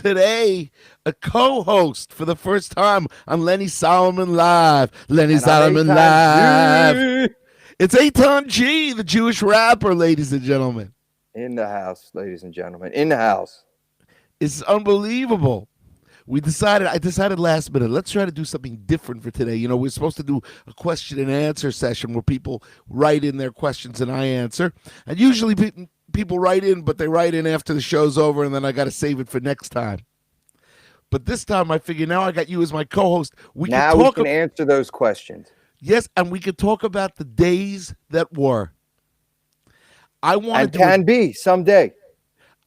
today a co-host for the first time on Lenny Solomon Live. Lenny And I'm Solomon Eitan Live. G. It's Eitan G, the Jewish rapper, ladies and gentlemen. In the house, ladies and gentlemen. In the house. It's unbelievable. I decided last minute, let's try to do something different for today. You know, we're supposed to do a question and answer session where people write in their questions and I answer. And usually people write in, but they write in after the show's over, and then I got to save it for next time. But this time I figure now I got you as my co-host. We can answer those questions. Yes, and we could talk about the days that were. Be someday.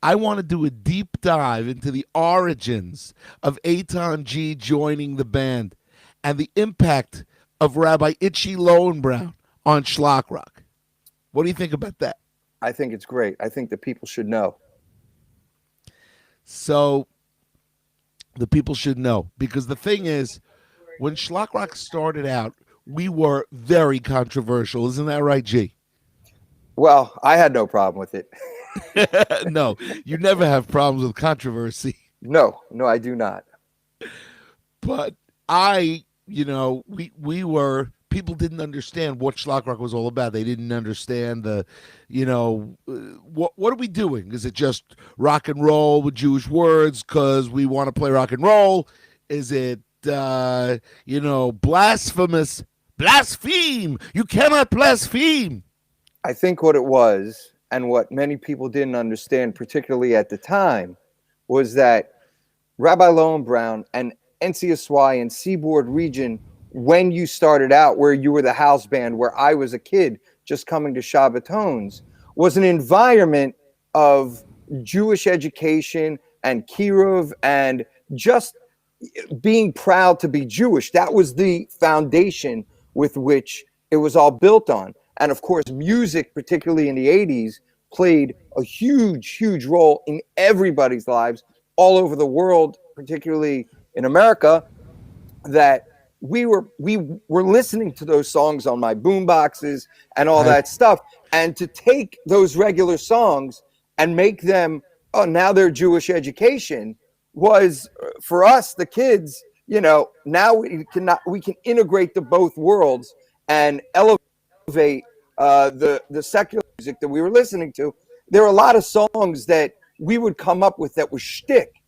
I want to do a deep dive into the origins of Eitan G joining the band and the impact of Rabbi Itchy Lowenbrown on Schlock Rock. What do you think about that? I think it's great. I think that people should know. So the people should know, because the thing is, when Schlock Rock started out, we were very controversial. Isn't that right, G? Well, I had no problem with it. No, you never have problems with controversy. No, I do not. But people didn't understand what Schlock Rock was all about. They didn't understand what are we doing? Is it just rock and roll with Jewish words because we want to play rock and roll? Is it, blaspheme? You cannot blaspheme. I think what it was, and what many people didn't understand, particularly at the time, was that Rabbi Lowenbrown and NCSY and Seaboard Region, when you started out, where you were the house band, where I was a kid just coming to Shabbatones, was an environment of Jewish education and kiruv and just being proud to be Jewish. That was the foundation with which it was all built on. And of course, music, particularly in the 80s, played a huge, huge role in everybody's lives all over the world, particularly in America, that we were listening to those songs on my boom boxes and all that stuff. And to take those regular songs and make them, now they're Jewish education, was for us, the kids, now we can integrate the both worlds and elevate the secular music that we were listening to. There are a lot of songs that we would come up with that were shtick,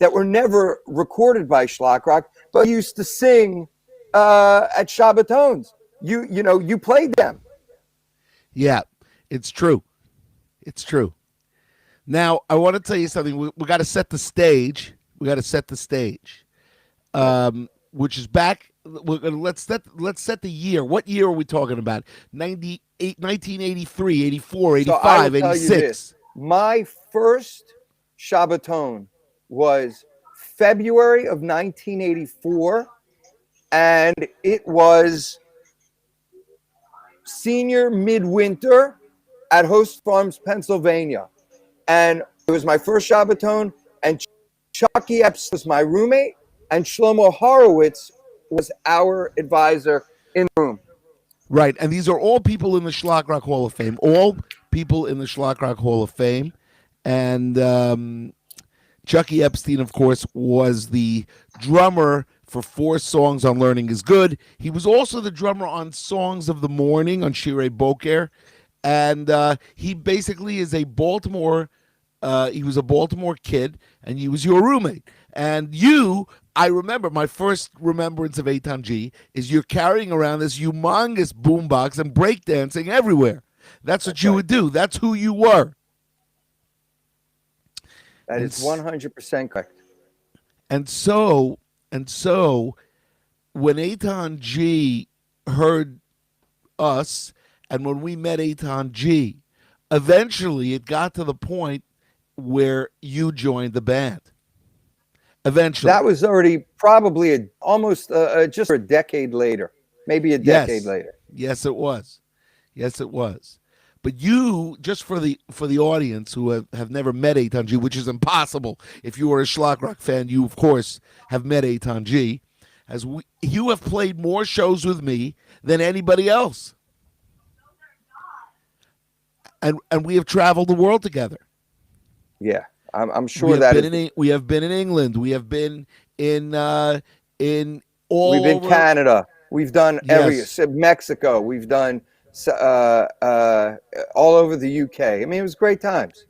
that were never recorded by Schlock Rock, but used to sing at Shabbatones. You played them. Yeah, it's true. It's true. Now, I want to tell you something. We got to set the stage. Which is back. Let's set the year. What year are we talking about? 1983, 84, 85, 86. My first Shabbaton was February of 1984, and it was senior midwinter at Host Farms, Pennsylvania. And it was my first Shabbaton, and Chucky Epps was my roommate, and Shlomo Horowitz was our advisor in the room. Right, and these are all people in the Schlock Rock Hall of Fame. All people in the Schlock Rock Hall of Fame. And Chucky Epstein, of course, was the drummer for 4 songs on Learning is Good. He was also the drummer on Songs of the Morning on Shirei Boker. And he basically is a Baltimore, he was a Baltimore kid, and he was your roommate. And I remember my first remembrance of Eitan G is you're carrying around this humongous boombox and breakdancing everywhere. That's what you would do. That's who you were. That is 100% correct. And so when Eitan G heard us and when we met Eitan G, eventually it got to the point where you joined the band. Eventually. That was already probably almost just a decade later, maybe a decade later. Yes, it was. But you, just for the audience who have never met Eitan G, which is impossible. If you are a Schlock Rock fan, you of course have met Eitan G. You have played more shows with me than anybody else, and we have traveled the world together. Yeah, I'm We sure have that been is. we have been in England. We have been in We've all been over. Canada. We've done every Yes, Mexico. We've done all over the UK. I mean, it was great times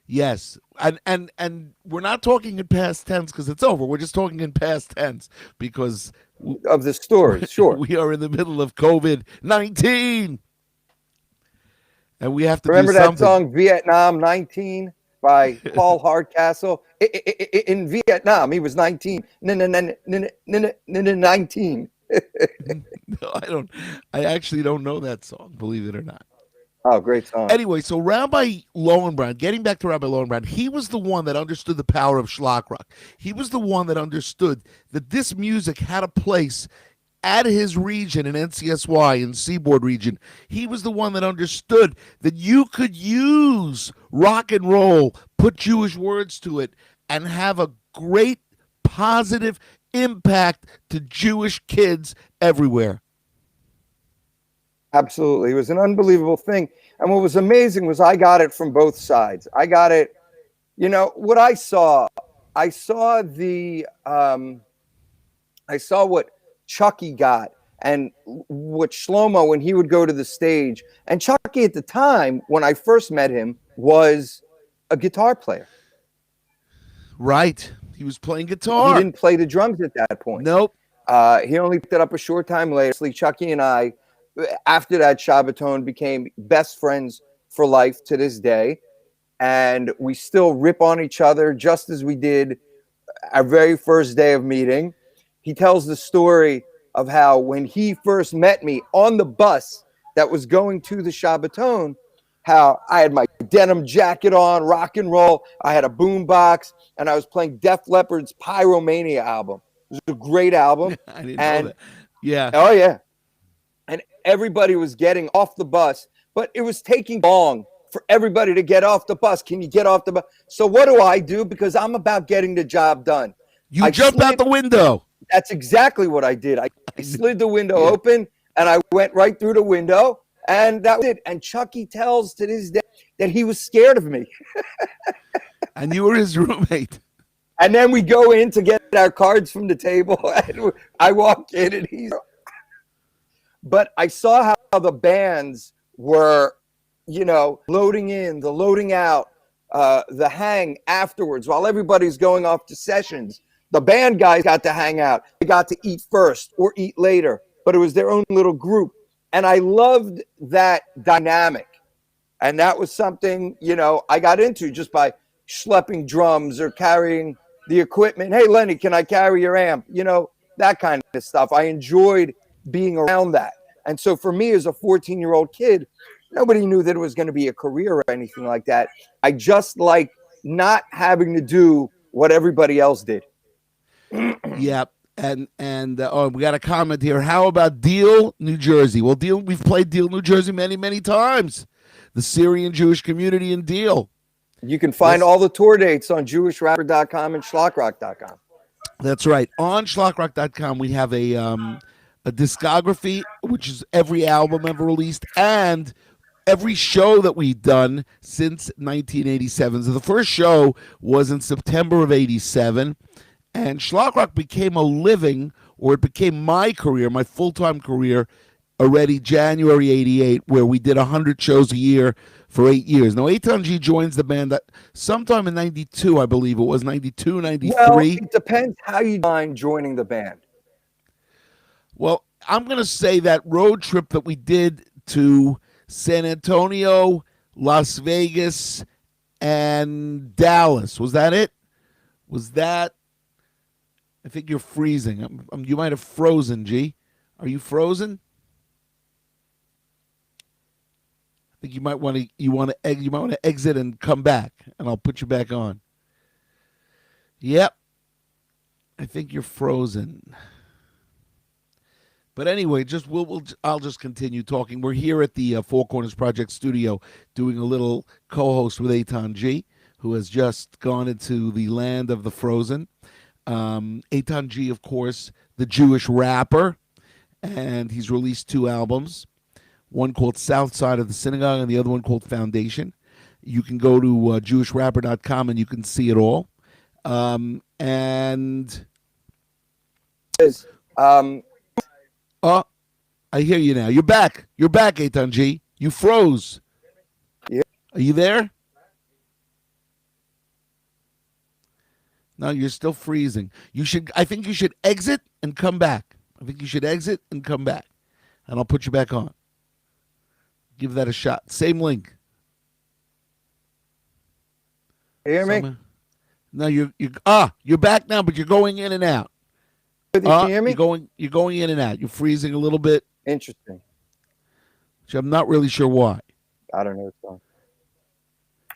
yes, and we're not talking in past tense because it's over. We're just talking in past tense because of the stories. Sure. we are in the middle of COVID-19, and we have to do Remember that something. song Vietnam 19 by Paul Hardcastle? In Vietnam, he was 19. 19. No, I don't. I actually don't know that song. Believe it or not. Oh, great song. Anyway, so Rabbi Lowenbrand, getting back to Rabbi Lowenbrand, he was the one that understood the power of schlock rock. He was the one that understood that this music had a place at his region in NCSY and Seaboard region. He was the one that understood that you could use rock and roll, put Jewish words to it, and have a great positive impact to Jewish kids everywhere. Absolutely. It was an unbelievable thing. And what was amazing was I got it from both sides. I got it, what I saw I saw what Chucky got and what Shlomo when he would go to the stage. And Chucky at the time, when I first met him, was a guitar player. Right. He was playing He guitar. didn't play the drums at that point. Nope. He only picked it up a short time later. Chucky and I, after that Shabbaton, became best friends for life to this day. And we still rip on each other just as we did our very first day of meeting. He tells the story of how when he first met me on the bus that was going to the Shabbaton, how I had my denim jacket on, rock and roll. I had a boom box, and I was playing Def Leppard's Pyromania album. It was a great album. I didn't know that. Yeah. Oh, yeah. And everybody was getting off the bus, but it was taking long for everybody to get off the bus. Can you get off the bus? So what do? Because I'm about getting the job done. You jump out the window. That's exactly what I did. I slid the window open, and I went right through the window, and that was it. And Chucky tells to this day that he was scared of me. And you were his roommate. And then we go in to get our cards from the table, and I walk in, and he's... But I saw how the bands were, loading in, the loading out, the hang afterwards while everybody's going off to sessions. The band guys got to hang out. They got to eat first or eat later, but it was their own little group. And I loved that dynamic. And that was something, I got into just by schlepping drums or carrying the equipment. Hey, Lenny, can I carry your amp? That kind of stuff. I enjoyed being around that. And so for me as a 14-year-old kid, nobody knew that it was going to be a career or anything like that. I just like not having to do what everybody else did. Yep. And we got a comment here. How about Deal, New Jersey? Well, we've played Deal, New Jersey many, many times. The Syrian Jewish community in Deal. You can find all the tour dates on JewishRapper.com and SchlockRock.com. That's right. On SchlockRock.com, we have a discography, which is every album ever released, and every show that we've done since 1987. So the first show was in September of 87, and Schlock Rock became a living, or it became my career, my full-time career, already January 88, where we did 100 shows a year for 8 years. Now, Eitan G joins the band sometime in 92, I believe it was, 92, 93. Well, it depends how you define joining the band. Well, I'm going to say that road trip that we did to San Antonio, Las Vegas, and Dallas. Was that it? Was that? I think you're freezing. You might have frozen, G. Are you frozen? I think you might want to exit and come back, and I'll put you back on. Yep. I think you're frozen. But anyway, I'll just continue talking. We're here at the Four Corners Project studio doing a little co-host with Eitan G, who has just gone into the land of the frozen. Eitan G, of course, the Jewish rapper, and he's released 2 albums, one called South Side of the Synagogue and the other one called Foundation. You can go to JewishRapper.com and you can see it all. And Is oh, I hear you now. You're back. You're back, Eitan G. You froze. Yeah. Are you there? No, you're still freezing. I think you should exit and come back. I think you should exit and come back. And I'll put you back on. Give that a shot. Same link. you hear me? No, you're back now, but you're going in and out. Can you hear me? You're going in and out. You're freezing a little bit. Interesting. Which I'm not really sure why. I don't know what's going on.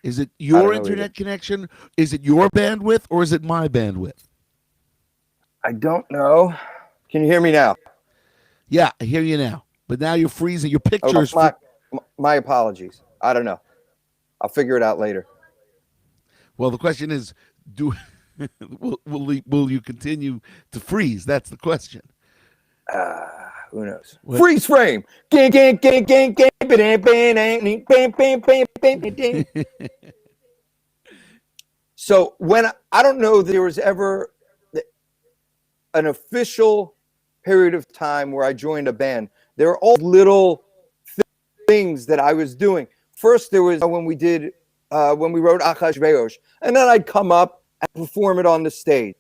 Is it your internet connection? Is it your bandwidth or is it my bandwidth? I don't know. Can you hear me now? Yeah, I hear you now. But now you're freezing. Your pictures. My apologies. I don't know. I'll figure it out later. Well, the question is, will you continue to freeze? That's the question. Who knows? What? Freeze frame. So I don't know that there was ever an official period of time where I joined a band. There are all little things that I was doing. First, there was when we wrote Akash Beyosh, and then I'd come up and perform it on the stage.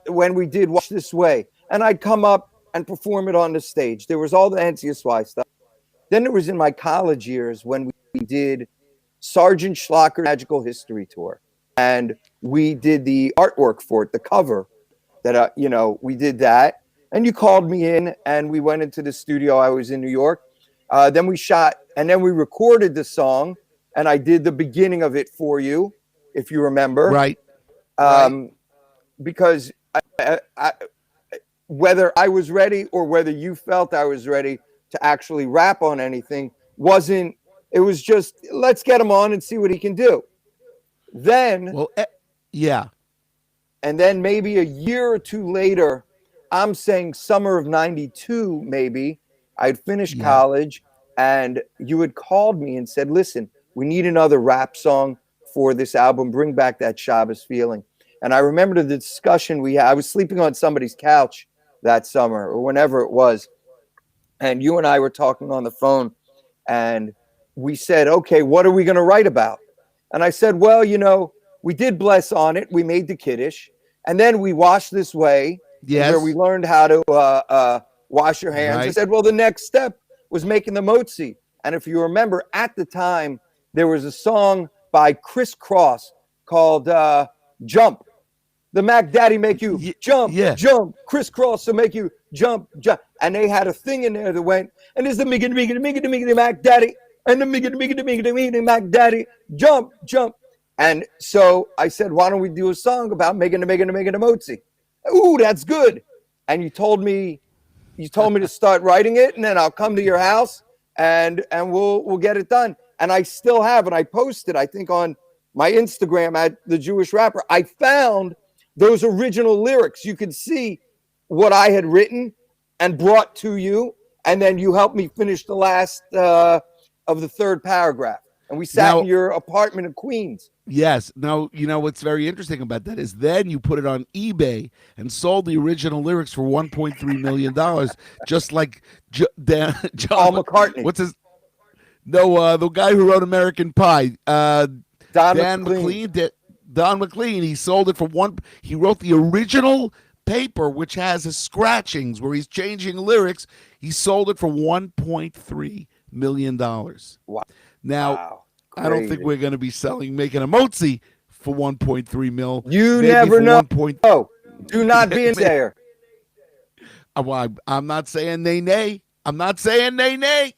When we did Watch This Way, and I'd come up and perform it on the stage. There was all the NCSY stuff. Then there was in my college years when we did Sergeant Schlocker Magical History Tour, and we did the artwork for it, the cover. That we did that, and you called me in, and we went into the studio. I was in New York. Then we shot, and then we recorded the song, and I did the beginning of it for you, if you remember. Right. Because whether I was ready or whether you felt I was ready to actually rap on anything it was just, let's get him on and see what he can do. Then, yeah. And then maybe a year or two later, I'm saying summer of 92, maybe, I'd finished college, and you had called me and said, listen, we need another rap song for this album. Bring back that Shabbos feeling. And I remember the discussion we had. I was sleeping on somebody's couch that summer or whenever it was. And you and I were talking on the phone, and we said, okay, what are we going to write about? And I said, well, we did Bless on it. We made the Kiddush. And then we Washed This Way, where we learned how to wash your hands. Right. I said, well, the next step was making the motzi. And if you remember, at the time, there was a song by Chris Cross called Jump. The Mac Daddy make you jump, jump. Chris Cross will make you jump, jump. And they had a thing in there that went, and there's the Miggy Mac Daddy, and the Miggy Mac Daddy, jump, jump. And so I said, why don't we do a song about making the motzi? Ooh, that's good. And you told me to start writing it, and then I'll come to your house and we'll get it done. And I still have, and I posted, I think, on my Instagram at The Jewish Rapper. I found those original lyrics. You could see what I had written and brought to you, and then you helped me finish the last of the third paragraph. And we sat in your apartment in Queens. Yes. Now, what's very interesting about that is then you put it on eBay and sold the original lyrics for $1.3 million, just like John McCartney. What's his? No, the guy who wrote American Pie. Dan McLean. Don McLean. He sold it for he wrote the original paper, which has his scratchings where he's changing lyrics. He sold it for $1.3 million. Wow. Now, I don't think we're going to be making a motzi for 1.3 mil. You never know. Do not be a sayer. I'm not saying nay. I'm not saying nay.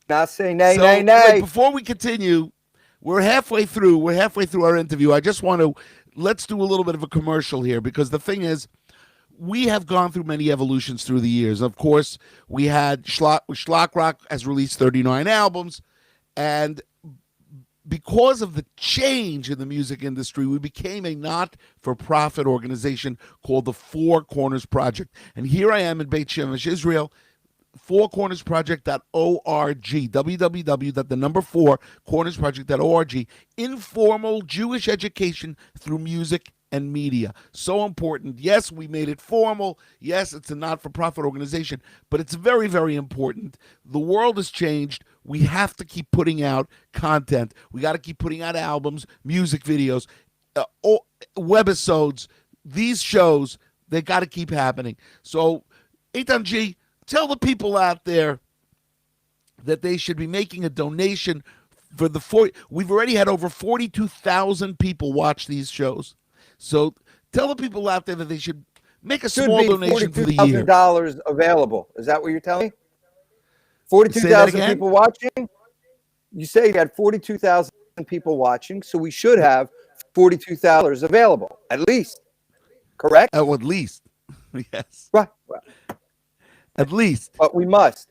Not saying nay. Wait, before we continue, we're halfway through our interview. I just want to let's do a little bit of a commercial here, because the thing is, we have gone through many evolutions through the years. Of course, we had Schlock Rock has released 39 albums, and because of the change in the music industry, we became a not-for-profit organization called the Four Corners Project. And here I am in Beit Shemesh, Israel, fourcornersproject.org, www.4cornersproject.org. Informal Jewish education through music and media. So important. Yes, we made it formal. Yes, it's a not-for-profit organization, but it's very, very important. The world has changed. We have to keep putting out content. We got to keep putting out albums, music videos, webisodes. These shows, they got to keep happening. So, Eitan G, tell the people out there that they should be making a donation for the 40. We've already had over 42,000 people watch these shows. So tell the people out there that they should make a small donation for the year. $42,000 available. Is that what you're telling me? 42,000 people watching? You say you had 42,000 people watching, so we should have $42,000 available, at least. Correct? Oh, at least. Yes. Right. At least. But we must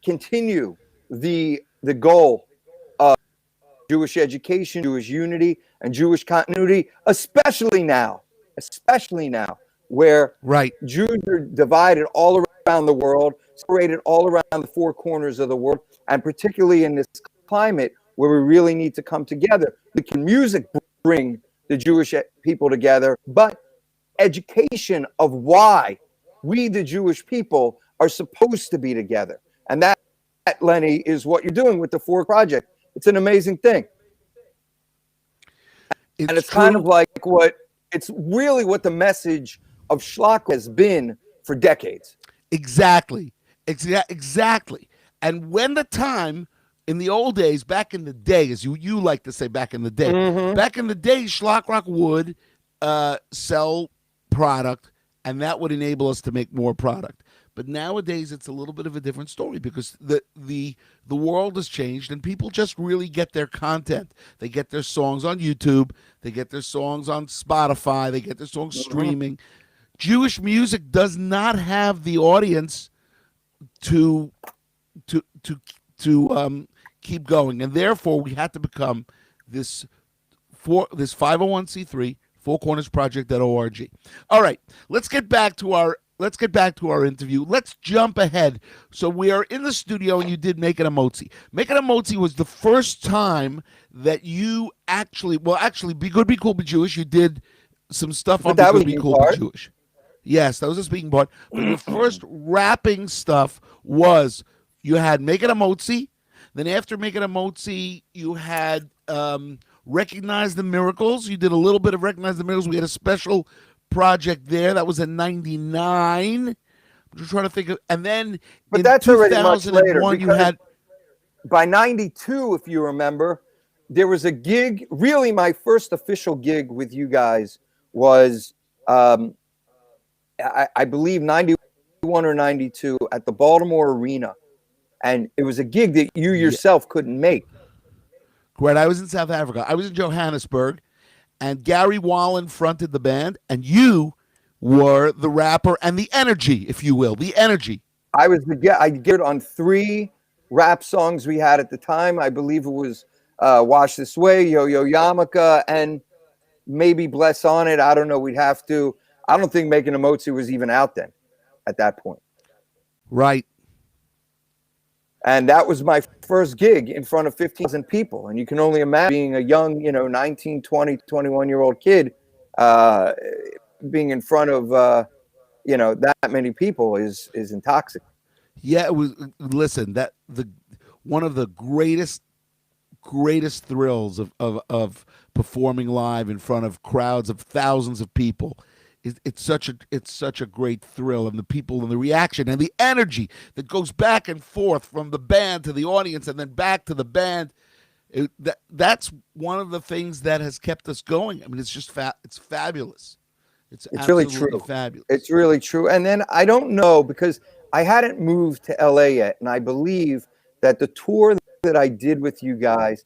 continue the goal of Jewish education, Jewish unity, and Jewish continuity, especially now, where Jews are divided all around the world, separated all around the four corners of the world, and particularly in this climate where we really need to come together. Music bring the Jewish people together, but education of why we, the Jewish people, are supposed to be together. And that, Lenny, is what you're doing with the Four Project. It's an amazing thing. It's kind of like it's really what the message of Schlock has been for decades. Exactly. And when the time, in the old days, back in the day, as you like to say back in the day, back in the day, Schlock Rock would sell product, and that would enable us to make more product. But nowadays, it's a little bit of a different story because the world has changed, and people just really get their content. They get their songs on YouTube. They get their songs on Spotify. They get their songs streaming. Jewish music does not have the audience to keep going, and therefore we had to become this 501c3 fourcornersproject.org. All right, let's get back to our interview. Let's jump ahead. So we are in the studio, and you did Make It a Motzi. Make It a Motzi was the first time that you actually, Be Good, Be Cool, Be Jewish. You did some stuff on Be Good, Be Cool, Be Jewish. Yes, that was a speaking part. But the first rapping stuff was you had Make It a Motzi. Then after Make It a Motzi, you had Recognize the Miracles. You did a little bit of Recognize the Miracles. We had a special project there. That was in 99. I'm just trying to think of, and then but in that's already much later. You had by 92, if you remember, there was a gig. Really, my first official gig with you guys was, I believe, 91 or 92 at the Baltimore Arena, and it was a gig that you yourself couldn't make. Great. I was in South Africa. I was in Johannesburg, and Gary Wallen fronted the band, and you were the rapper and the energy, if you will, the energy. I geared on 3 rap songs we had at the time. I believe it was Wash This Way, Yo Yo Yarmulke, and maybe Bless On It. I don't know. We'd have to. I don't think Making a Motzi was even out then at that point. Right. And that was my first gig in front of 15,000 people. And you can only imagine being a young, 19, 20, 21-year-old kid, being in front of, that many people is intoxicating. Yeah, it was. Listen, one of the greatest thrills of performing live in front of crowds of thousands of people. It's such a great thrill, and the people and the reaction and the energy that goes back and forth from the band to the audience and then back to the band. That's one of the things that has kept us going. I mean, it's just it's fabulous. It's really true. Fabulous. It's really true. And then I don't know, because I hadn't moved to LA yet, and I believe that the tour that I did with you guys,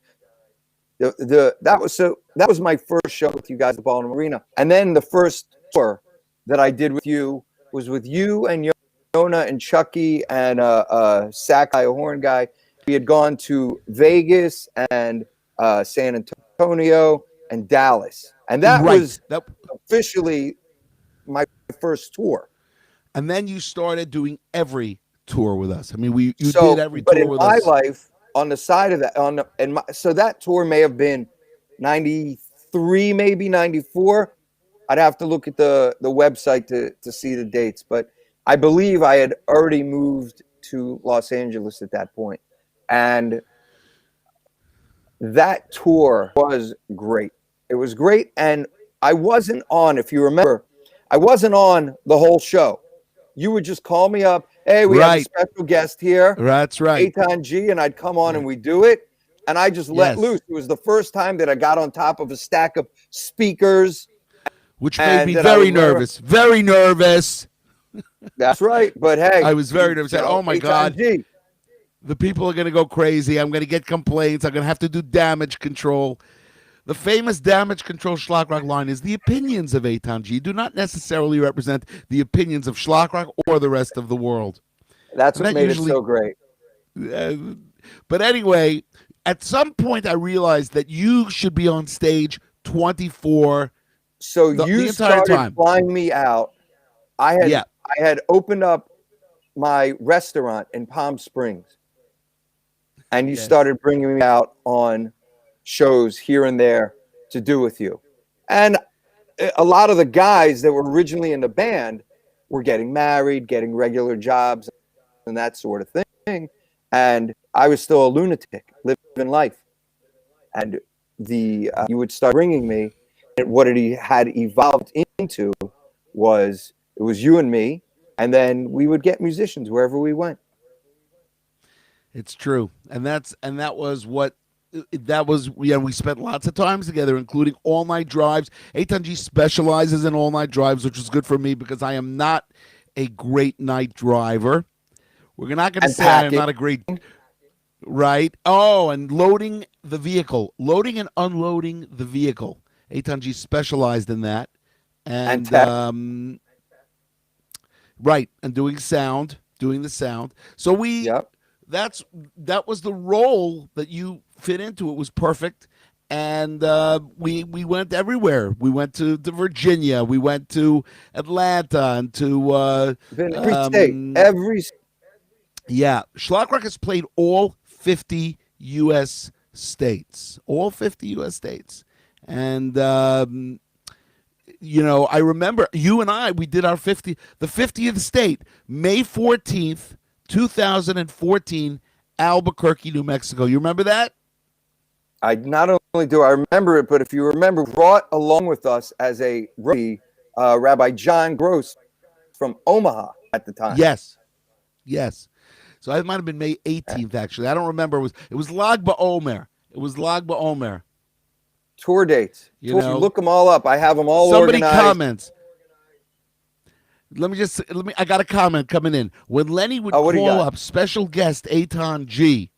that was my first show with you guys at the Baltimore Arena, and then the first tour that I did with you was with you and Yona and Chucky and Sack guy, a horn guy. We had gone to Vegas and San Antonio and Dallas, and that was officially my first tour. and then you started doing every tour with us. I mean, you did So, every but tour in with my us. life, on the side of that, so that tour may have been 93, maybe 94. I'd have to look at the website to see the dates, but I believe I had already moved to Los Angeles at that point. And that tour was great. It was great. And I wasn't on, if you remember, I wasn't on the whole show. You would just call me up. Hey, we have a Right. special guest here, That's right. Eitan G, and I'd come on and Right. we do it. And I just let Yes. loose. It was the first time that I got on top of a stack of speakers Which made and me that I very would let her. nervous. Very nervous. That's right. But hey, I was very nervous. I said, "Oh my Eitan God, G. the people are going to go crazy. I'm going to get complaints. I'm going to have to do damage control." The famous damage control schlock rock line is the opinions of Eitan G do not necessarily represent the opinions of schlock rock or the rest of the world. That's And what that made it usually, so great. uh, but anyway, at some point I realized that you should be on stage 24 So the you entire started time. flying me out. I had Yeah. I had opened up my restaurant in Palm Springs, and you Yes. started bringing me out on shows here and there to do with you. And a lot of the guys that were originally in the band were getting married, getting regular jobs, and that sort of thing. And I was still a lunatic, living life. And the you would start bringing me, and what it had evolved into was it was you and me, and then we would get musicians wherever we went. It's true. And that was what that was. Yeah, we spent lots of times together, including all night drives. Eitan specializes in all night drives, which was good for me because I am not a great night driver. We're not going to And say I am packing. not a great right. Oh, and loading the vehicle, loading and unloading the vehicle. Eitan specialized in that, And and tech. right, and doing the sound. So Yep. that was the role that you fit into. It was perfect, and we went everywhere. We went to Virginia. We went to Atlanta and to Been every state. Every yeah. Schlockrock has played all 50 U.S. states. All 50 U.S. states, and I remember you and I, we did our the 50th state, May 14th, 2014, Albuquerque, New Mexico. You remember that? I not only do I remember it, but if you remember, brought along with us as a rookie, Rabbi John Gross from Omaha at the time. Yes. Yes. So it might have been May 18th, actually. I don't remember. It was Lag BaOmer. It was Lag BaOmer. Tour dates. You If you know, look them all up, I have them all somebody organized. comments. I got a comment coming in. When Lenny would what do you call got? up special guest Eitan G,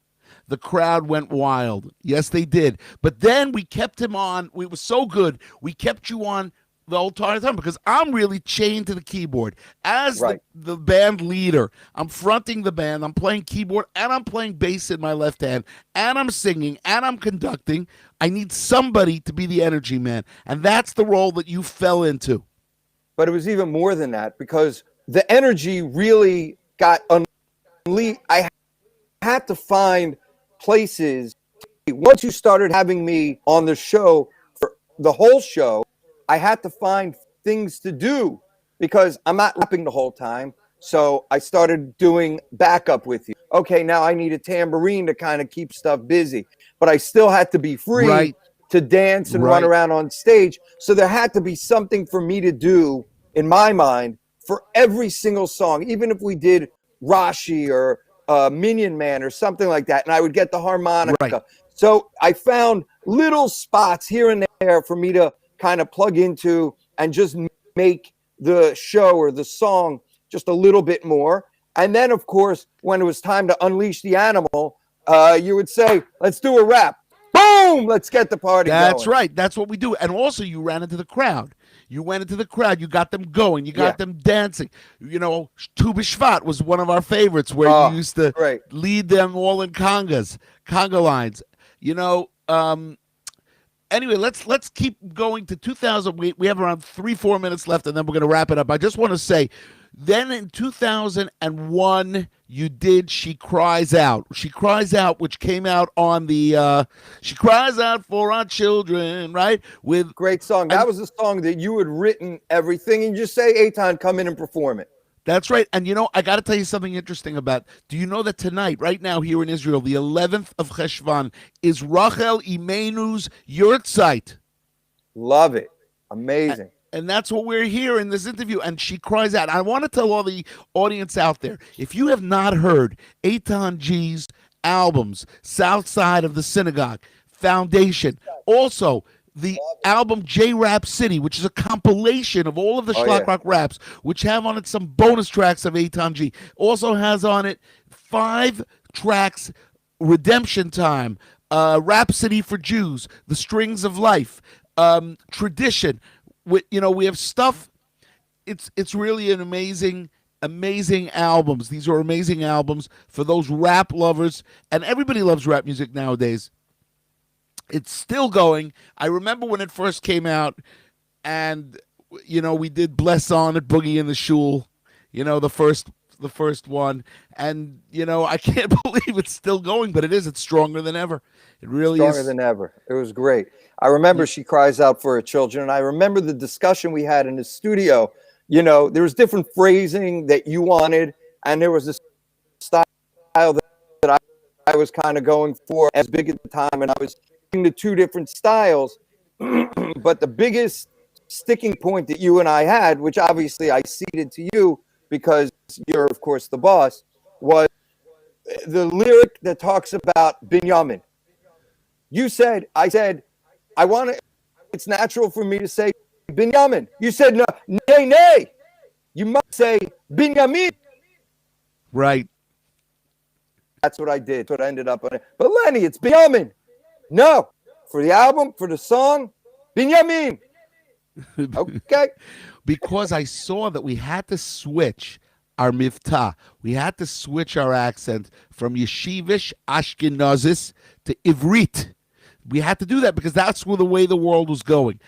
the crowd went wild. Yes, they did. But then we kept him on. We was so good. We kept you on the whole entire time because I'm really chained to the keyboard. As Right. the band leader, I'm fronting the band. I'm playing keyboard and I'm playing bass in my left hand and I'm singing and I'm conducting. I need somebody to be the energy man. And that's the role that you fell into. But it was even more than that because the energy really got unleashed. I had to find places. Once you started having me on the show for the whole show, I had to find things to do because I'm not rapping the whole time. So I started doing backup with you. Okay, now I need a tambourine to kind of keep stuff busy, but I still had to be free Right. to dance and run Right. around on stage. So there had to be something for me to do in my mind for every single song, even if we did Rashi or Minion Man or something like that, and I would get the harmonica. Right. So I found little spots here and there for me to kind of plug into and just make the show or the song just a little bit more. And then, of course, when it was time to unleash the animal, you would say, let's do a rap. Boom! Let's get the party going. That's right. That's what we do. And also, you ran into the crowd. You went into the crowd. You got them going. You got them dancing. Tu B'Shvat was one of our favorites where you used to lead them all in conga lines. Anyway, let's keep going to 2000. We have around 3-4 minutes left, and then we're going to wrap it up. I just want to say, Then in 2001, you did She Cries Out. She Cries Out, which came out on the She Cries Out for Our Children, right? With Great song. That was the song that you had written everything, and just say, Eitan, come in and perform it. That's right. And I got to tell you something interesting about. Do you know that tonight, right now, here in Israel, the 11th of Cheshvan, is Rachel Imeinu's Yurtzeit? Love it. Amazing. And that's what we're here in this interview. And She Cries Out. I want to tell all the audience out there, if you have not heard Eitan G's albums, South Side of the Synagogue, Foundation, also the album J-Rap City, which is a compilation of all of the Schlock Rock raps, which have on it some bonus tracks of Eitan G. Also has on it 5 tracks, Redemption Time, Rhapsody for Jews, The Strings of Life, Tradition. We have stuff. It's really an amazing albums. These are amazing albums for those rap lovers, and everybody loves rap music nowadays. It's still going. I remember when it first came out, and we did Bless On It, Boogie in the Shul, the first one, and I can't believe it's still going, but it is. It's stronger than ever. It really is stronger than ever. It was great. I remember She Cries Out for Her Children, and I remember the discussion we had in the studio. There was different phrasing that you wanted, and there was this style that I was kind of going for as big at the time, and I was doing the 2 different styles. But the biggest sticking point that you and I had, which obviously I ceded to you because you're, of course, the boss, was the lyric that talks about Binyamin. I said, it's natural for me to say Binyamin. You said, no, nay. You must say Binyamin. right. That's what I did. That's what I ended up on it. But Lenny, it's Binyamin. No, for the album, for the song, Binyamin. Okay. Because I saw that we had to switch our mivtah. We had to switch our accent from Yeshivish Ashkenazis to Ivrit. We had to do that because that's the way the world was going.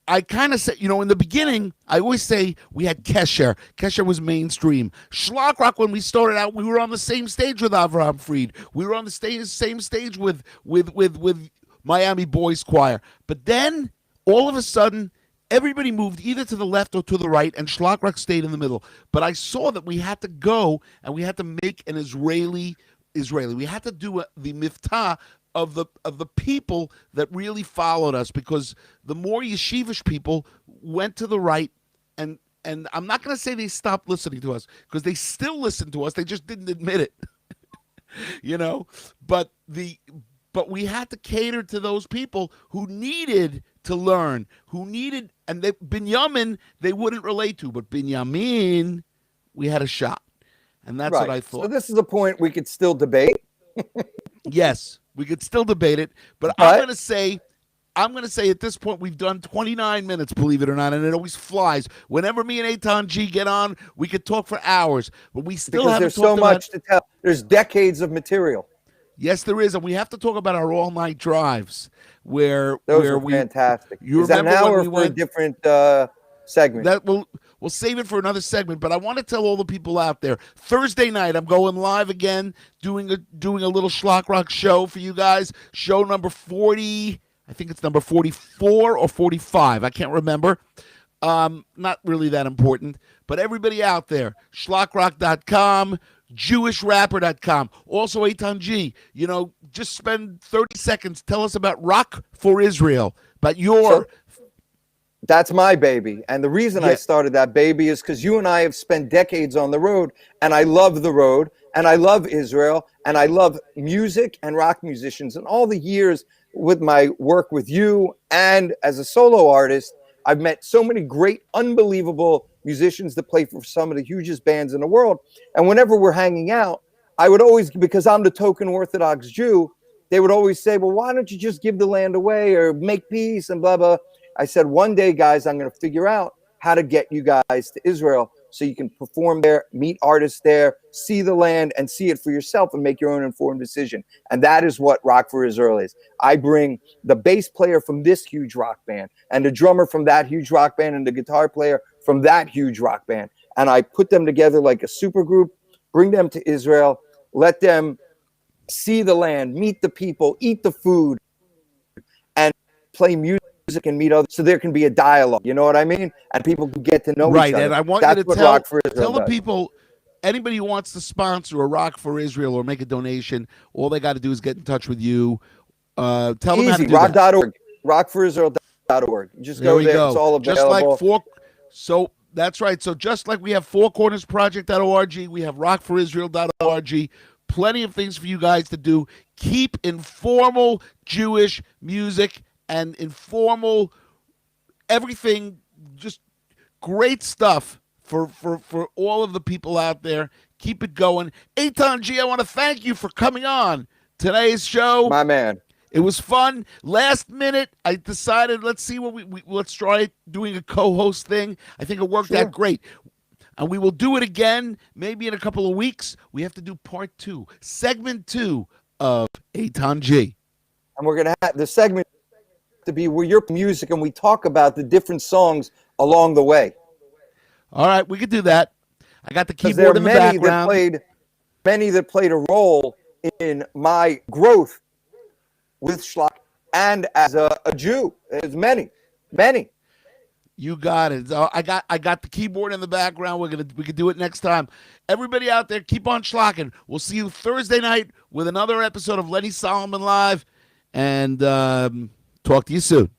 I kind of said, in the beginning, I always say we had Kesher. Kesher was mainstream. Schlock Rock, when we started out, we were on the same stage with Avraham Fried. We were on the same stage with Miami Boys Choir. But then, all of a sudden, everybody moved either to the left or to the right, and Schlock Rock stayed in the middle. But I saw that we had to go, and we had to make an Israeli. We had to do the miftah of the people that really followed us, because the more yeshivish people went to the right, and I'm not going to say they stopped listening to us, because they still listened to us. They just didn't admit it, But we had to cater to those people who needed to learn, and Binyamin they wouldn't relate to, but Binyamin we had a shot, and that's what I thought. So this is a point we could still debate. Yes. We could still debate it, but I'm going to say at this point we've done 29 minutes, believe it or not, and it always flies. Whenever me and Eitan G get on, we could talk for hours, but we still haven't there's so much to tell. There's decades of material. Yes, there is, and we have to talk about our all-night drives where were we fantastic. You is that remember now when or we for went, a different segment? That we'll save it for another segment, but I want to tell all the people out there, Thursday night I'm going live again, doing a little Schlock Rock show for you guys. Show number 40, I think it's number 44 or 45. I can't remember. Not really that important, but everybody out there, schlockrock.com, jewishrapper.com. Also Eitan G, just spend 30 seconds, tell us about Rock for Israel, about your That's my baby. And the reason I started that baby is because you and I have spent decades on the road, and I love the road, and I love Israel, and I love music and rock musicians. And all the years with my work with you and as a solo artist, I've met so many great, unbelievable musicians that play for some of the hugest bands in the world. And whenever we're hanging out, I would always, because I'm the token Orthodox Jew, they would always say, well, why don't you just give the land away or make peace and blah, blah. I said, one day, guys, I'm going to figure out how to get you guys to Israel so you can perform there, meet artists there, see the land, and see it for yourself and make your own informed decision. And that is what Rock for Israel is. I bring the bass player from this huge rock band and the drummer from that huge rock band and the guitar player from that huge rock band. and I put them together like a super group, bring them to Israel, let them see the land, meet the people, eat the food, and play music and meet others, so there can be a dialogue. You know what I mean? And people can get to know each Right, other. and I want That's you to what Rock for Israel tell the does. people, anybody who wants to sponsor a Rock for Israel or make a donation, all they got to do is get in touch with you. Tell them how to Easy. do that. Rock.org. Rockforisrael.org. Just There go we there. go. It's all Just like available. so that's right. So just like we have fourcornersproject.org, we have rockforisrael.org. Plenty of things for you guys to do. Keep informal Jewish music and informal everything, just great stuff for all of the people out there. Keep it going. Eitan G, I want to thank you for coming on today's show. My man. It was fun. Last minute, I decided let's see what let's try doing a co-host thing. I think it worked out great. And we will do it again maybe in a couple of weeks. We have to do part 2, segment 2 of Eitan G. And we're going to have the segment to be where your music and we talk about the different songs along the way. All right, we could do that. I got the Because there keyboard are in the many background. that played a role in my growth with Schlock and as a Jew. There's many. You got it. I got the keyboard in the background. We could do it next time. Everybody out there, keep on schlocking. We'll see you Thursday night with another episode of Lenny Solomon Live, and talk to you soon.